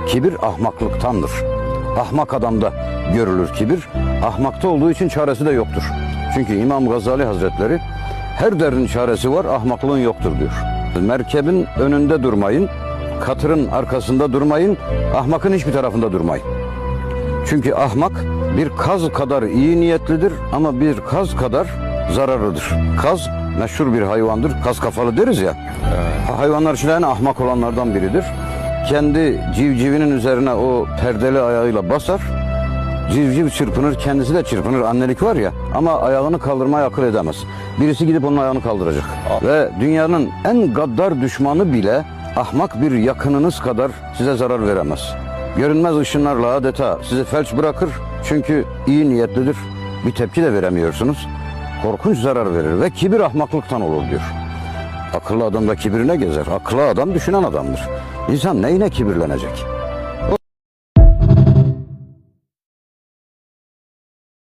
Kibir ahmaklıktandır. Ahmak adamda görülür kibir. Ahmakta olduğu için çaresi de yoktur. Çünkü İmam Gazali Hazretleri her derdin çaresi var, ahmaklığın yoktur diyor. Merkebin önünde durmayın, katırın arkasında durmayın, ahmakın hiçbir tarafında durmayın. Çünkü ahmak bir kaz kadar iyi niyetlidir ama bir kaz kadar zararlıdır. Kaz meşhur bir hayvandır, kaz kafalı deriz ya. Hayvanlar içinde en ahmak olanlardan biridir. Kendi civcivinin üzerine o perdeli ayağıyla basar. Civciv çırpınır, kendisi de çırpınır. Annelik var ya, ama ayağını kaldırmaya akıl edemez. Birisi gidip onun ayağını kaldıracak. Ve dünyanın en gaddar düşmanı bile ahmak bir yakınınız kadar size zarar veremez. Görünmez ışınlarla adeta sizi felç bırakır. Çünkü iyi niyetlidir. Bir tepki de veremiyorsunuz. Korkunç zarar verir ve kibir ahmaklıktan olur diyor. Akıllı adamda kibir ne gezer? Akıllı adam düşünen adamdır. İnsan neyine kibirlenecek?